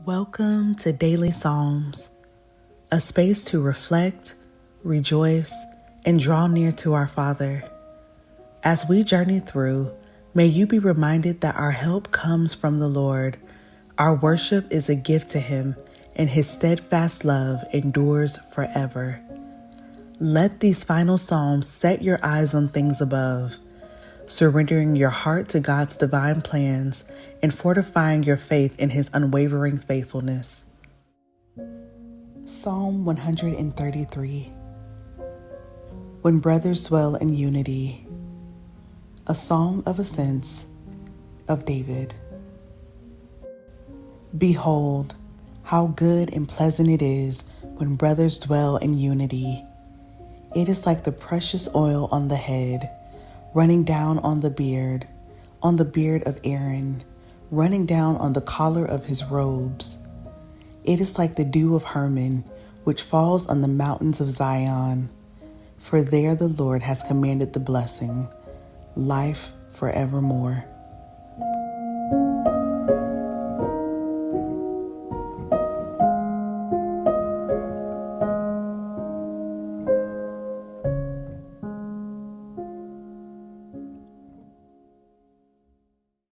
Welcome to Daily Psalms, a space to reflect, rejoice, and draw near to our Father. As we journey through, may you be reminded that our help comes from the Lord. Our worship is a gift to Him, and His steadfast love endures forever. Let these final Psalms set your eyes on things above, surrendering your heart to God's divine plans and fortifying your faith in His unwavering faithfulness. Psalm 133. When brothers dwell in unity. A song of ascents of David. Behold, how good and pleasant it is when brothers dwell in unity. It is like the precious oil on the head, running down on the beard of Aaron, running down on the collar of his robes. It is like the dew of Hermon, which falls on the mountains of Zion. For there the Lord has commanded the blessing, life forevermore.